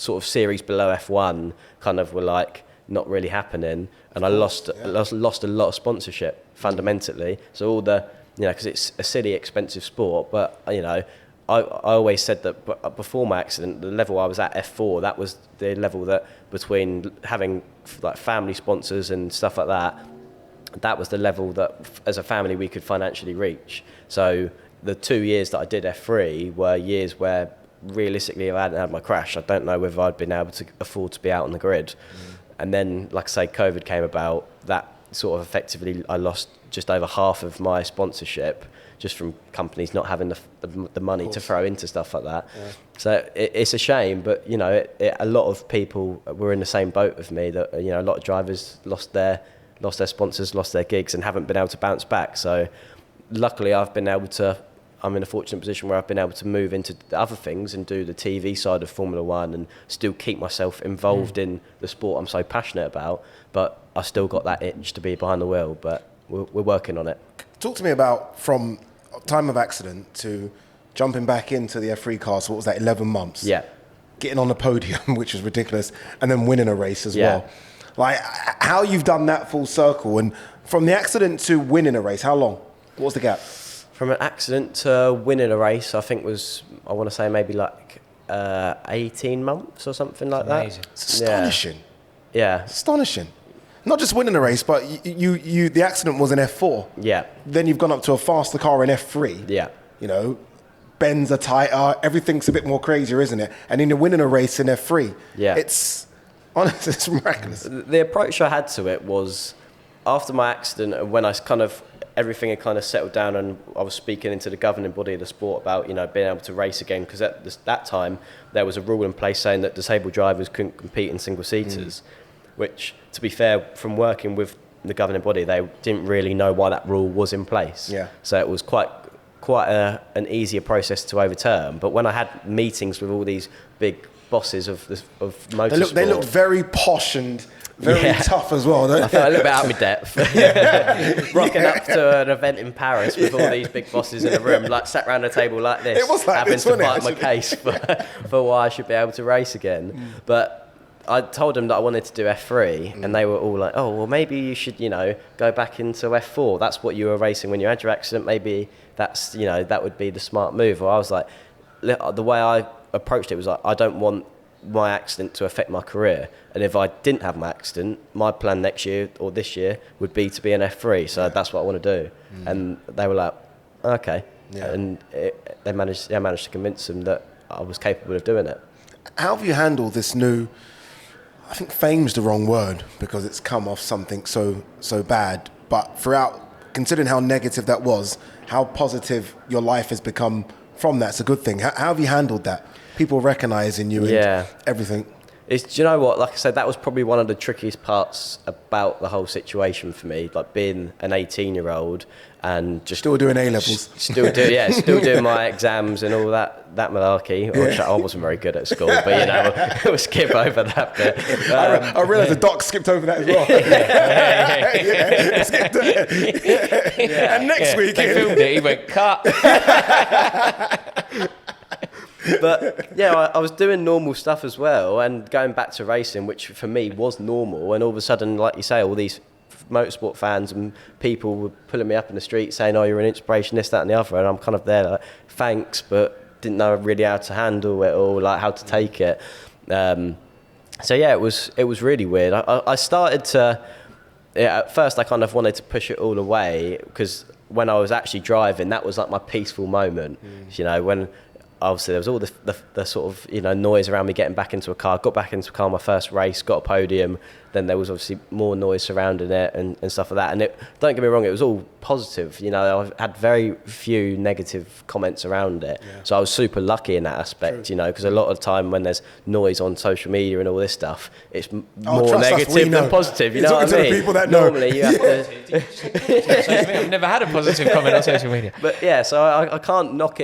sort of series below F1 kind of were like not really happening, and I lost a lot of sponsorship fundamentally. So all the, you know, because it's a silly expensive sport, but you know, I always said that before my accident, the level I was at F4, that was the level that between having like family sponsors and stuff like that, that was the level that as a family we could financially reach. So the 2 years that I did F3 were years where realistically if I hadn't had my crash, I don't know whether I'd been able to afford to be out on the grid. And then, like I say, COVID came about. That sort of effectively, I lost just over half of my sponsorship just from companies not having the money to throw into stuff like that. Yeah. So it's a shame, but you know, a lot of people were in the same boat with me. That, you know, a lot of drivers lost their sponsors, lost their gigs, and haven't been able to bounce back. So luckily, I'm in a fortunate position where I've been able to move into the other things and do the TV side of Formula One and still keep myself involved in the sport I'm so passionate about. But I still got that itch to be behind the wheel, but we're working on it. Talk to me about from time of accident to jumping back into the F3 car. So what was that, 11 months? Yeah. Getting on the podium, which was ridiculous, and then winning a race as well. Like, how you've done that full circle, and from the accident to winning a race, how long? What was the gap? From an accident to winning a race, I think I want to say maybe like 18 months or something like that. It's astonishing. Yeah. Astonishing. Not just winning a race, but the accident was in F4. Yeah. Then you've gone up to a faster car in F3. Yeah. You know, bends are tighter, everything's a bit more crazier, isn't it? And then you're winning a race in F3. Yeah. It's honestly, it's miraculous. The approach I had to it was after my accident, and when everything had kind of settled down, and I was speaking into the governing body of the sport about, you know, being able to race again, because at that time there was a rule in place saying that disabled drivers couldn't compete in single seaters, which, to be fair, from working with the governing body, they didn't really know why that rule was in place. Yeah. So it was quite an easier process to overturn. But when I had meetings with all these big bosses of motorsport, they looked very posh and very tough as well, don't they? I felt a little bit out of my depth. Rocking up to an event in Paris with all these big bosses in a room, like sat around a table like this, it was like having this, to fight it, my case for why I should be able to race again. But I told them that I wanted to do F3, and they were all like, "Oh, well, maybe you should, you know, go back into F4. That's what you were racing when you had your accident. Maybe that's, you know, that would be the smart move." Or I was like, the way I approached it was like, I don't want my accident to affect my career, and if I didn't have my accident, my plan next year or this year would be to be an F3. So that's what I want to do. And they were like, "Okay," and I managed to convince them that I was capable of doing it. How have you handled this new? I think fame's the wrong word because it's come off something so bad. But throughout, considering how negative that was, how positive your life has become from that's a good thing. How have you handled that? People recognising you and everything. Do you know what? Like I said, that was probably one of the trickiest parts about the whole situation for me. Like being an 18-year-old and just still doing A-levels, still doing my exams and all that malarkey. Which I wasn't very good at school, but you know, we'll skip over that bit. I realised the doc skipped over that as well. Skipped it. And next week, they filmed it. He went cut. But yeah, I was doing normal stuff as well, and going back to racing, which for me was normal. And all of a sudden, like you say, all these motorsport fans and people were pulling me up in the street saying, "Oh, you're an inspiration, this, that, and the other." And I'm kind of there, like, thanks, but didn't know really how to handle it or like how to take it. So yeah, it was really weird. I started to. Yeah, at first, I kind of wanted to push it all away because when I was actually driving, that was like my peaceful moment. You know, when obviously there was all the sort of, you know, noise around me getting back into a car. Got back into a car my first race, got a podium. Then there was obviously more noise surrounding it and stuff like that. And don't get me wrong, it was all positive. You know, I've had very few negative comments around it. Yeah. So I was super lucky in that aspect. True. You know, because a lot of the time when there's noise on social media and all this stuff, it's more negative than positive. You know what I mean? People that know. Normally you have to. I've never had a positive comment on social media. But yeah, so I can't knock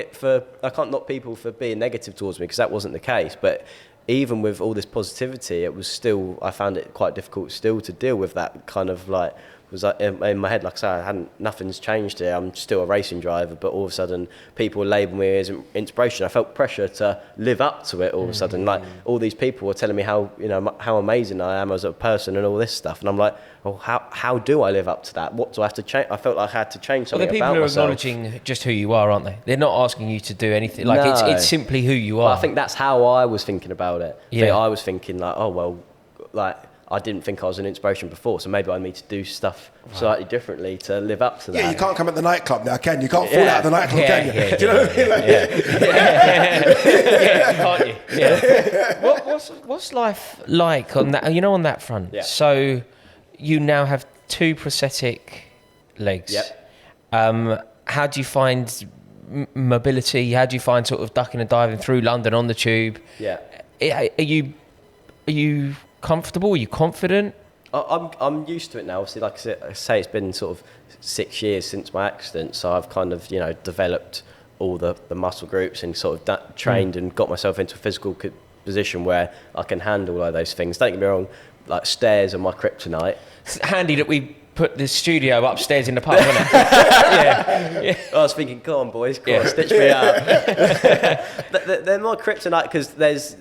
people for being negative towards me because that wasn't the case. But even with all this positivity, it was still, I found it quite difficult still to deal with that kind of like was like in my head, like I say, nothing's changed here. I'm still a racing driver, but all of a sudden people label me as inspiration. I felt pressure to live up to it all of a sudden. Like all these people were telling me how amazing I am as a person and all this stuff, and I'm like, well, how do I live up to that? What do I have to change? I felt like I had to change something about myself. Well, the people are acknowledging just who you are, aren't they? They're not asking you to do anything. Like it's simply who you are. But I think that's how I was thinking about it. I was thinking like, oh well, like I didn't think I was an inspiration before, so maybe I need to do stuff slightly differently to live up to that. Yeah, you can't come at the nightclub now, can you? You can't fall out of the nightclub, can you? Do you know what I mean? Can't you? Yeah. What's life like on that? On that front. Yeah. So you now have 2 prosthetic legs. Yep. How do you find mobility? How do you find sort of ducking and diving through London on the tube? Yeah. Are you comfortable? Are you confident? I'm used to it now. Obviously, like I say, it's been sort of 6 years since my accident, so I've kind of developed all the muscle groups and sort of trained and got myself into a physical position where I can handle all those things. Don't get me wrong, like stairs are my kryptonite. It's handy that we put the studio upstairs in the pub, isn't it? Yeah. I was thinking, come on, boys, come on, stitch me out. They're my kryptonite because there's...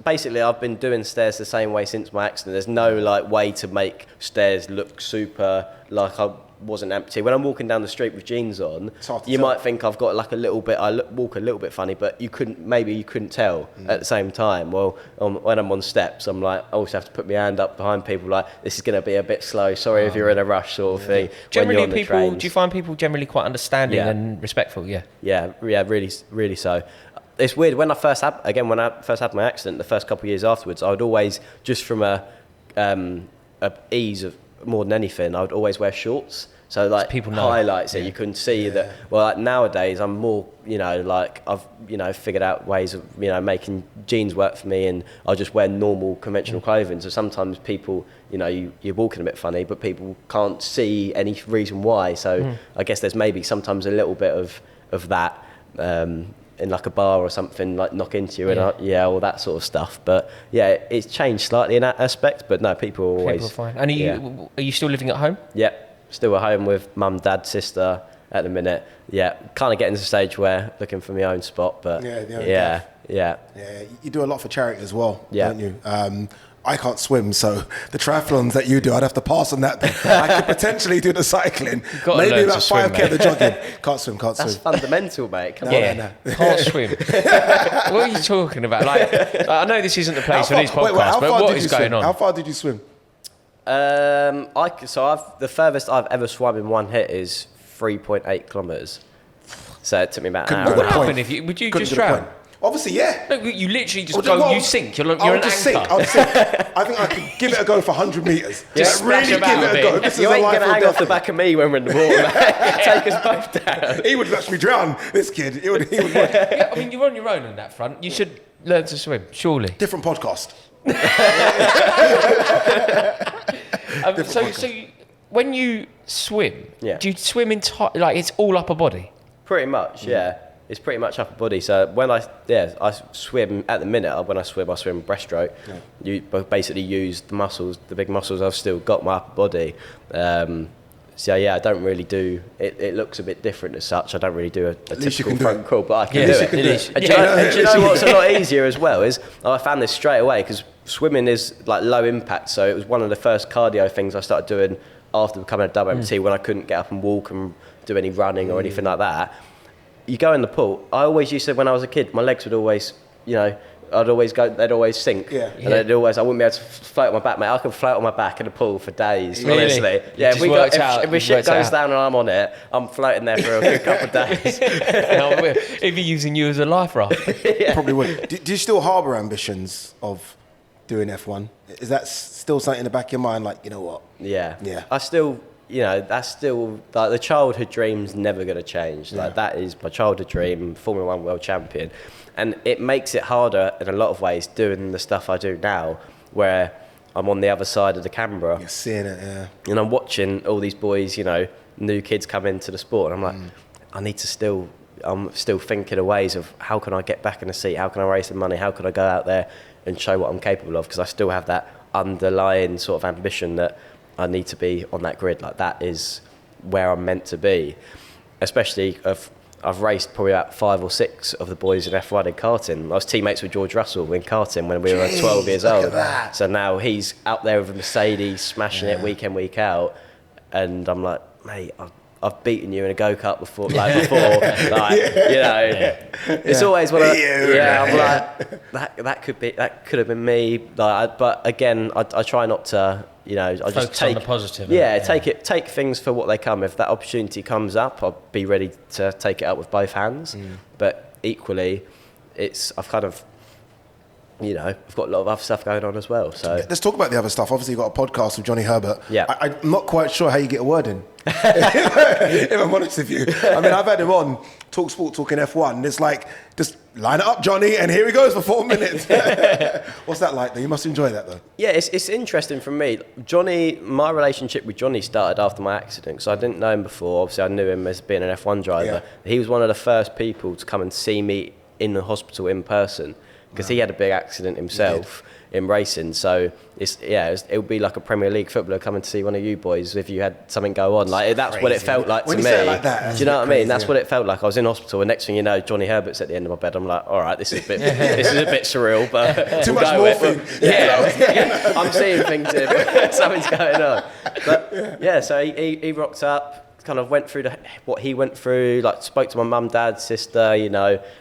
Basically, I've been doing stairs the same way since my accident. There's no way to make stairs look super like I wasn't amputee. When I'm walking down the street with jeans on, you might think I've got like a little bit. Walk a little bit funny, but you couldn't tell at the same time. Well, when I'm on steps, I'm like, I also have to put my hand up behind people. Like, this is going to be a bit slow. Sorry if you're in a rush, sort of thing. Generally, do you find people generally quite understanding and respectful? Yeah, really, really so. It's weird, when I first had my accident, the first couple of years afterwards, I would always, just from a ease of more than anything, I would always wear shorts. So like people highlights it, you couldn't see that. Well, like nowadays I'm more, like I've, figured out ways of, making jeans work for me, and I'll just wear normal conventional clothing. So sometimes people, you're walking a bit funny, but people can't see any reason why. So I guess there's maybe sometimes a little bit of that. In like a bar or something, like knock into you and all that sort of stuff. But yeah, it's changed slightly in that aspect. But no, people are always fine. And are you still living at home? Yeah, still at home with mum, dad, sister at the minute. Yeah, kind of getting to the stage where looking for my own spot. But yeah. You do a lot for charity as well, don't you? I can't swim, so the triathlons that you do, I'd have to pass on that. I could potentially do the cycling, maybe about 5K of the jogging. Can't swim. That's fundamental, mate. Come on. Can't swim. What are you talking about? Like, I know this isn't the place for these podcasts, but what is going on? How far did you swim? The furthest I've ever swum in one hit is 3.8 kilometres. So it took me about an hour. What would happen if would you just drown? Obviously, yeah. No, you literally just go, you sink. You're an anchor. I'll sink. I think I could give it a go for 100 metres. Just really give it a go. You ain't going to hang off the back of me when we're in the water. Take us both down. He would actually drown, this kid. He would. Yeah, I mean, you're on your own on that front. You should learn to swim, surely. Different podcast. So when you swim, do you swim like it's all upper body? Pretty much, yeah. It's pretty much upper body. So when I swim at the minute, when I swim breaststroke. Yeah. You basically use the muscles, the big muscles I've still got my upper body. So yeah, I don't really do it. It looks a bit different as such. I don't really do a typical front crawl, but I can do it. And do you know what's a lot easier as well is I found this straight away because swimming is like low impact. So it was one of the first cardio things I started doing after becoming a double amputee when I couldn't get up and walk and do any running or anything like that. You go in the pool. I always used to, when I was a kid, my legs would always, I'd always go, they'd always sink. Yeah. And I wouldn't be able to float on my back, mate. I could float on my back in the pool for days, honestly. Yeah, if my shit goes down and I'm on it, I'm floating there for a good couple of days. If you're using you as a life raft. Probably would. Do you still harbour ambitions of doing F1? Is that still something in the back of your mind, like, you know what? Yeah. I still... that's still like the childhood dream's never going to change. Like that is my childhood dream, Formula 1 world champion, and it makes it harder in a lot of ways doing the stuff I do now, where I'm on the other side of the camera. You're seeing it, and I'm watching all these boys, new kids come into the sport, and I'm like, I'm still thinking of ways of how can I get back in the seat, how can I raise some money, how can I go out there and show what I'm capable of, because I still have that underlying sort of ambition that I need to be on that grid. Like, that is where I'm meant to be. Especially, I've raced probably about 5 or 6 of the boys in F1 in karting. I was teammates with George Russell in karting when we were 12 years old. So now he's out there with a Mercedes, smashing it week in, week out. And I'm like, mate, I've beaten you in a go-kart before. It's always what I'm like, that could have been me. Like, but again, I try not to, I Focus just take on the positive. Take things for what they come. If that opportunity comes up, I'll be ready to take it up with both hands. But equally, I've kind of, I've got a lot of other stuff going on as well. So let's talk about the other stuff. Obviously, you've got a podcast with Johnny Herbert. Yeah. I'm not quite sure how you get a word in. If I'm honest with you. I mean, I've had him on talkSPORT talking F1. And it's like, just line it up, Johnny, and here he goes for 4 minutes. What's that like, though? You must enjoy that, though. Yeah, it's interesting for me. My relationship with Johnny started after my accident, because I didn't know him before. Obviously, I knew him as being an F1 driver. Yeah. He was one of the first people to come and see me in the hospital in person, because he had a big accident himself in racing. So it would be like a Premier League footballer coming to see one of you boys if you had something go on. Like, that's crazy. What it felt like when to you me. say it like that, do you know what I mean? That's what it felt like. I was in hospital, and next thing you know, Johnny Herbert's at the end of my bed. I'm like, all right, this is a bit surreal, but too much morphine. I'm seeing things here. Something's going on. But so he rocked up. Kind of went through what he went through, like spoke to my mum, dad, sister,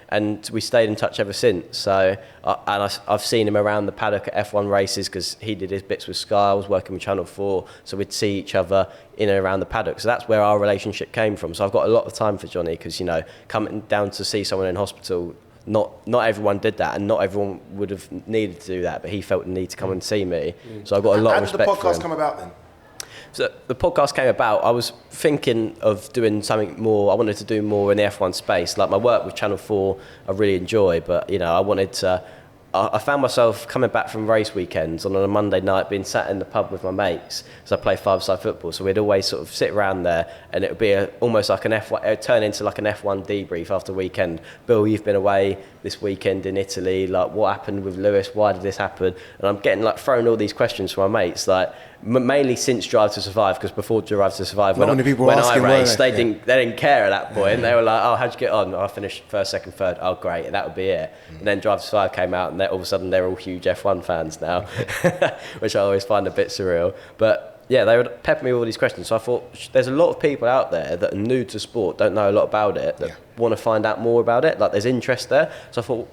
and we stayed in touch ever since. So, I've seen him around the paddock at F1 races, because he did his bits with Sky. I was working with Channel 4, so we'd see each other in and around the paddock. So that's where our relationship came from. So I've got a lot of time for Johnny, because coming down to see someone in hospital, not everyone did that, and not everyone would have needed to do that, but he felt the need to come and see me. So I've got a lot of respect for him. How did the podcast come about then? So the podcast came about, I was thinking of doing something more. I wanted to do more in the F1 space. Like, my work with Channel 4, I really enjoy, but, I wanted to... I found myself coming back from race weekends on a Monday night, being sat in the pub with my mates, because I play five-side football, so we'd always sort of sit around there, and it would be almost like an F1... It would turn into like an F1 debrief after weekend. Bill, you've been away this weekend in Italy, like, what happened with Lewis? Why did this happen? And I'm getting, like, thrown all these questions from my mates, like, mainly since Drive to Survive, because before Drive to Survive, when I raced, they didn't care at that point. They were like, oh, how'd you get on? Oh, I finished first, second, third. Oh, great, and that would be it. And then Drive to Survive came out, and all of a sudden they're all huge F1 fans now, which I always find a bit surreal. But yeah, they would pepper me with all these questions. So I thought, there's a lot of people out there that are new to sport, don't know a lot about it, that want to find out more about it. Like, there's interest there. So I thought,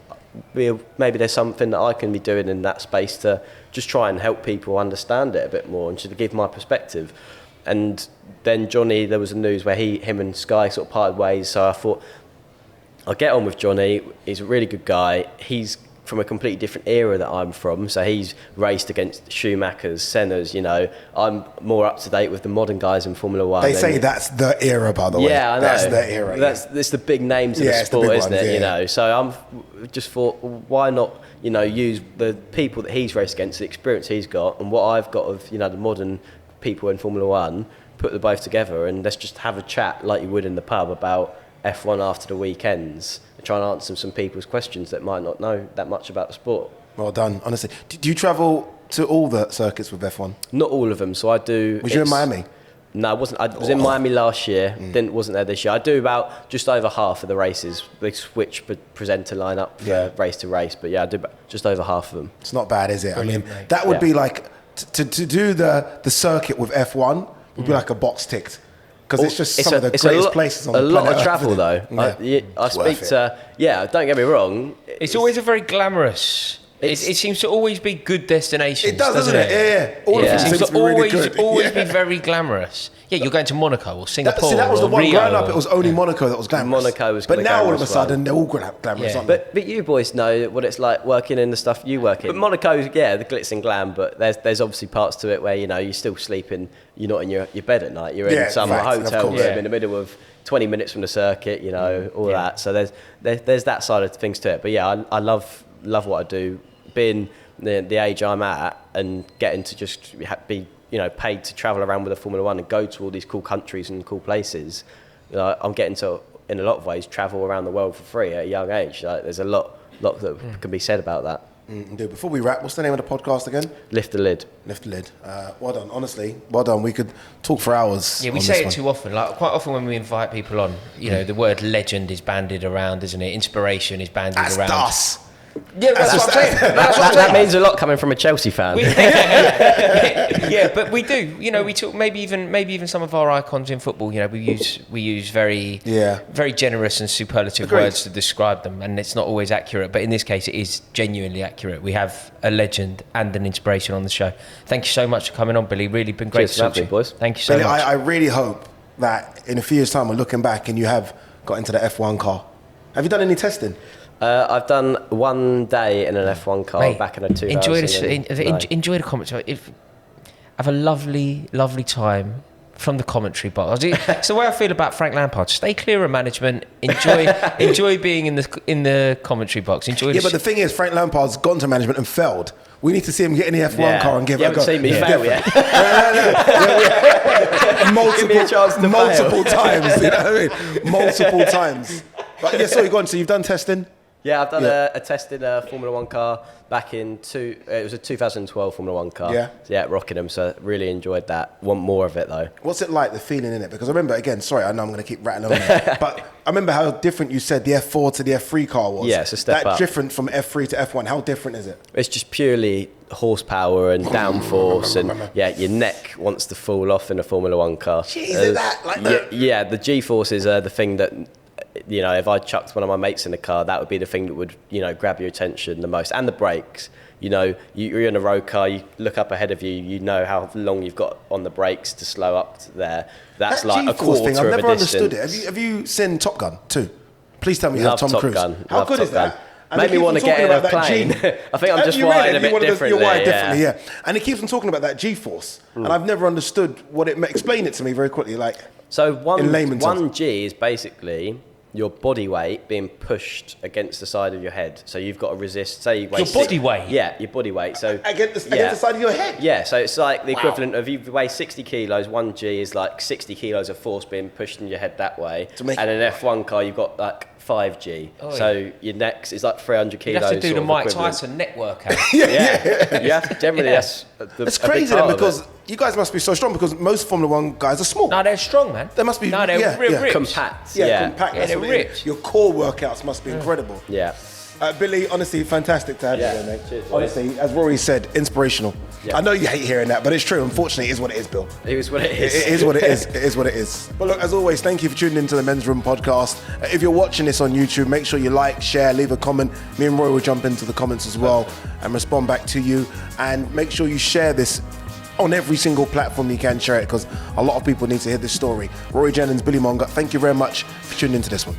maybe there's something that I can be doing in that space to just try and help people understand it a bit more, and to give my perspective. And then Johnny, there was a news where him and Sky sort of parted ways, so I thought, I'll get on with Johnny. He's a really good guy. He's from a completely different era that I'm from, so he's raced against Schumachers, Sennas, I'm more up to date with the modern guys in Formula 1. They say that's the era, by the way. Yeah, I know. That's the era. It's the big names of the sport, isn't it? So I'm just thought, why not, use the people that he's raced against, the experience he's got, and what I've got of, the modern people in Formula 1, put them both together, and let's just have a chat like you would in the pub about F1 after the weekends, and try and answer some people's questions that might not know that much about the sport. Well done, honestly. Do you travel to all the circuits with F1? Not all of them, so I do... Was you in Miami? No, I wasn't. I was in Miami last year, wasn't there this year. I do about just over half of the races. They switch presenter lineup race to race, but I do just over half of them. It's not bad, is it? Brilliant, I mean, that would be like... To do the circuit with F1 would be like a box ticked. Because it's just some of the greatest places on the planet. A lot of travel, though. I speak to... Yeah, don't get me wrong. It's always a very glamorous... It seems to always be good destinations. It does, doesn't it? Yeah. All of them seems to be really good. Always be very glamorous. Yeah, you're going to Monaco or Singapore. That was the one. Rio, growing up, it was only Monaco that was glamorous. Monaco was but now all of a sudden, they're all glamorous, aren't they? But you boys know what it's like working in the stuff you work in. But Monaco, the glitz and glam, but there's obviously parts to it where, you're still sleeping, you're not in your bed at night. You're in some hotel room in the middle of 20 minutes from the circuit, all that. So there's that side of things to it. But I love what I do. Being the age I'm at and getting to just be paid to travel around with a Formula 1 and go to all these cool countries and cool places, I'm getting to, in a lot of ways, travel around the world for free at a young age. There's a lot that can be said about that. Indeed. Before we wrap, what's the name of the podcast again? Lift the Lid. Lift the Lid. Well done, honestly. Well done. We could talk for hours. Yeah, we say it too often. Like quite often when we invite people on, you know, the word legend is bandied around, isn't it? Inspiration is bandied around. That's us. Yeah, that's what I'm saying. That means a lot coming from a Chelsea fan. Yeah, but we do. You know, we talk maybe even some of our icons in football. You know, we use very generous and superlative words to describe them, and it's not always accurate. But in this case, it is genuinely accurate. We have a legend and an inspiration on the show. Thank you so much for coming on, Billy. Really been great to talk to you, boys. Thank you so much. I really hope that in a few years' time, we're looking back and you have got into the F1 car. Have you done any testing? I've done one day in an F1 car back in a 2000. Enjoy the commentary. Have a lovely, lovely time from the commentary box. It's the way I feel about Frank Lampard. Stay clear of management. Enjoy being in the commentary box. But the thing is, Frank Lampard's gone to management and failed. We need to see him get in the F1 car and give it a go. You haven't seen me fail yet. Multiple times. You know what I mean? Multiple times. But yeah, sorry, go on. So you've done testing? Yeah, I've done a test in a Formula 1 car back in it was a 2012 Formula 1 car. Yeah. So, yeah, Rockingham, so really enjoyed that. Want more of it though. What's it like, the feeling in it? Because I remember, again, sorry, I know I'm going to keep rattling on, but I remember how different you said the F4 to the F3 car was. Yeah, it's a step up. That's different from F3 to F1. How different is it? It's just purely horsepower and downforce, and your neck wants to fall off in a Formula 1 car. Jeez, is that like that? Yeah, the G-forces are the thing that, you know, if I chucked one of my mates in the car, that would be the thing that would, you know, grab your attention the most. And the brakes, you know, you're in a road car, you look up ahead of you, you know how long you've got on the brakes to slow up to there. That's that like a quarter thing, of I've never a distance. Understood it. Have you seen Top Gun 2? Please tell me you have Tom Cruise. How good is that? And made me want to get in a plane. I think I'm just wired a bit differently. You're wired differently, yeah. And it keeps on talking about that G-force. And I've never understood what it meant. Explain it to me very quickly. So one G is basically your body weight being pushed against the side of your head. So you've got to resist, say you weigh... Your body weight? Yeah, your body weight. So against the side of your head? Yeah, so it's like the equivalent of you weigh 60 kilos, 1 G is like 60 kilos of force being pushed in your head that way. And in an F1 car, you've got like 5G. So your neck is like 300 kilos. You have to do the Mike Tyson neck workout. Yeah. You have to, generally, that's it's crazy then, because you guys must be so strong, because most Formula 1 guys are small. No, they're strong, man. They must be ripped. Compact. Compact. Yeah, they're ripped. Your core workouts must be incredible. Yeah. Billy, honestly, fantastic to have you there, mate. Cheers, honestly, as Rory said, inspirational. Yeah. I know you hate hearing that, but it's true. Unfortunately, it is what it is, Bill. It is what it is. It is what it is. It is what it is. But look, as always, thank you for tuning into the Men's Room podcast. If you're watching this on YouTube, make sure you like, share, leave a comment. Me and Roy will jump into the comments as well and respond back to you. And make sure you share this on every single platform you can. Share it, because a lot of people need to hear this story. Rory Jennings, Billy Monger, thank you very much for tuning into this one.